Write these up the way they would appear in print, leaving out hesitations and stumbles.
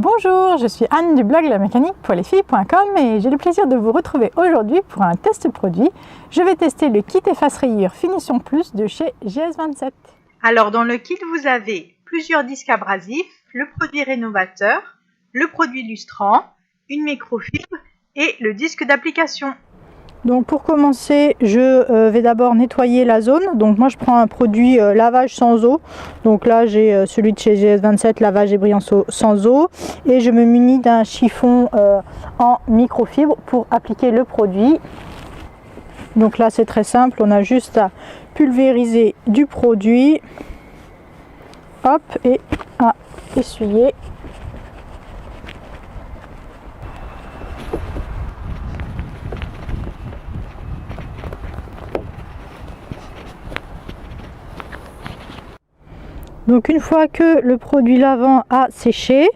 Bonjour, je suis Anne du blog lamécanique.com et j'ai le plaisir de vous retrouver aujourd'hui pour un test produit. Je vais tester le kit efface rayures Finition Plus de chez GS27. Alors dans le kit vous avez plusieurs disques abrasifs, le produit rénovateur, le produit lustrant, une microfibre et le disque d'application. Donc pour commencer, je vais d'abord nettoyer la zone. Donc moi je prends un produit lavage sans eau. Donc là j'ai celui de chez GS27, lavage et brillant sans eau. Et je me munis d'un chiffon en microfibre pour appliquer le produit. Donc là c'est très simple, on a juste à pulvériser du produit. Hop, et à essuyer. Donc une fois que le produit lavant a séché,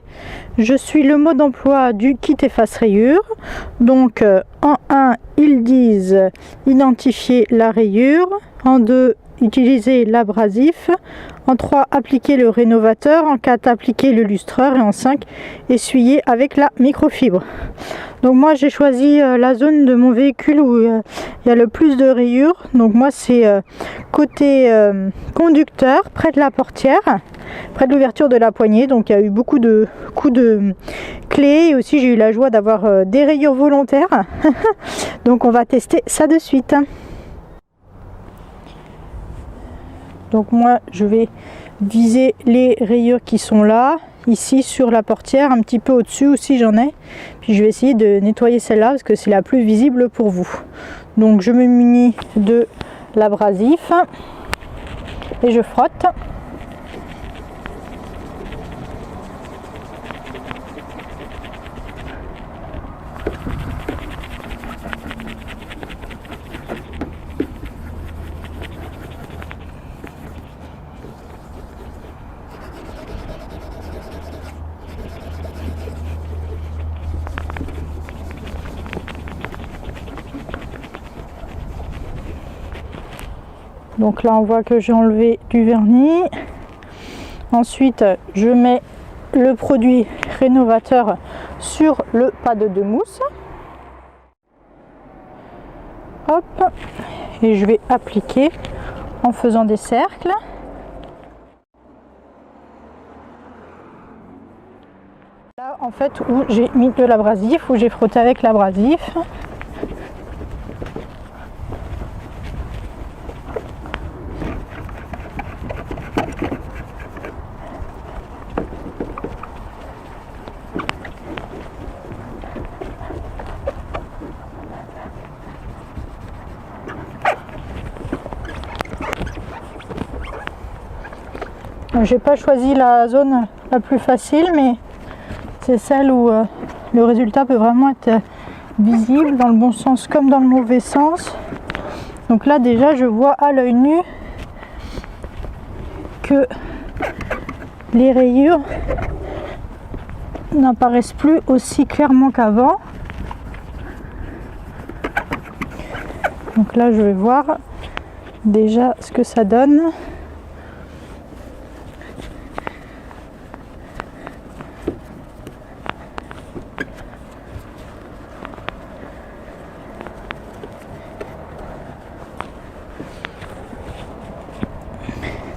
je suis le mode d'emploi du kit efface rayures. Donc en 1, ils disent identifier la rayure. En 2, utiliser l'abrasif. En 3, appliquer le rénovateur. En 4, appliquer le lustreur. Et en 5, essuyer avec la microfibre. Donc moi j'ai choisi la zone de mon véhicule où il y a le plus de rayures. Donc moi c'est côté conducteur, près de la portière, près de l'ouverture de la poignée. Donc il y a eu beaucoup de coups de clé et aussi j'ai eu la joie d'avoir des rayures volontaires. Donc on va tester ça de suite. Donc moi je vais viser les rayures qui sont là, ici sur la portière, un petit peu au-dessus aussi j'en ai. Puis je vais essayer de nettoyer celle-là parce que c'est la plus visible pour vous. Donc je me munis de l'abrasif et je frotte. Donc là on voit que j'ai enlevé du vernis. Ensuite je mets le produit rénovateur sur le pad de mousse. Hop, et je vais appliquer en faisant des cercles. Là en fait où j'ai mis de l'abrasif, où j'ai frotté avec l'abrasif. J'ai pas choisi la zone la plus facile, mais c'est celle où le résultat peut vraiment être visible dans le bon sens comme dans le mauvais sens. Donc là déjà je vois à l'œil nu que les rayures n'apparaissent plus aussi clairement qu'avant. Donc là je vais voir déjà ce que ça donne.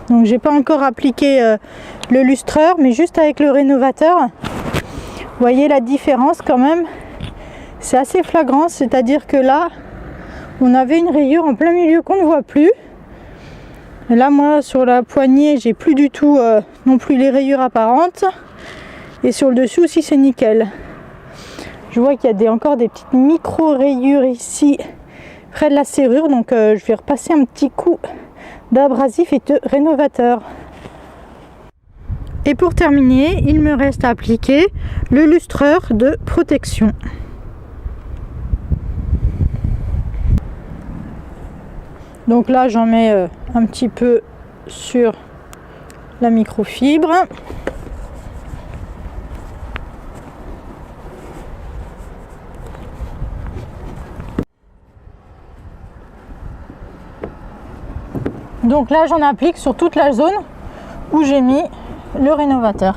Donc j'ai pas encore appliqué le lustreur, mais juste avec le rénovateur. Vous voyez la différence quand même. C'est assez flagrant, c'est-à-dire que là, on avait une rayure en plein milieu qu'on ne voit plus. Et là, moi, sur la poignée, j'ai plus du tout non plus les rayures apparentes. Et sur le dessus aussi, c'est nickel. Je vois qu'il y a encore des petites micro-rayures ici, près de la serrure. Donc je vais repasser un petit coup d'abrasif et de rénovateur. Et pour terminer, il me reste à appliquer le lustreur de protection. Donc là j'en mets un petit peu sur la microfibre. Donc là j'en applique sur toute la zone où j'ai mis le rénovateur.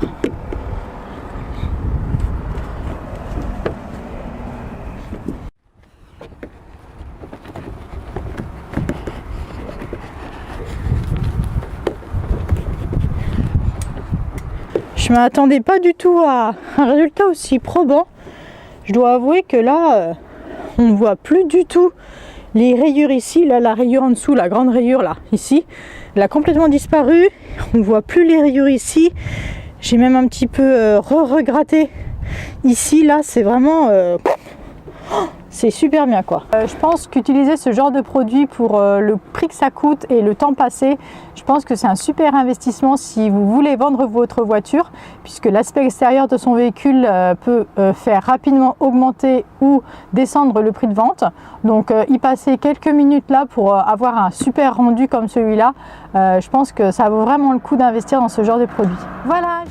Je ne m'attendais pas du tout à un résultat aussi probant. Je dois avouer que là, on ne voit plus du tout les rayures ici. Là, la rayure en dessous, la grande rayure là, ici, elle a complètement disparu. On ne voit plus les rayures ici. J'ai même un petit peu regratté ici. Là, c'est vraiment... c'est super bien quoi. Je pense qu'utiliser ce genre de produit pour le prix que ça coûte et le temps passé, je pense que c'est un super investissement si vous voulez vendre votre voiture, puisque l'aspect extérieur de son véhicule peut faire rapidement augmenter ou descendre le prix de vente. Donc y passer quelques minutes là pour avoir un super rendu comme celui-là, je pense que ça vaut vraiment le coup d'investir dans ce genre de produit. Voilà.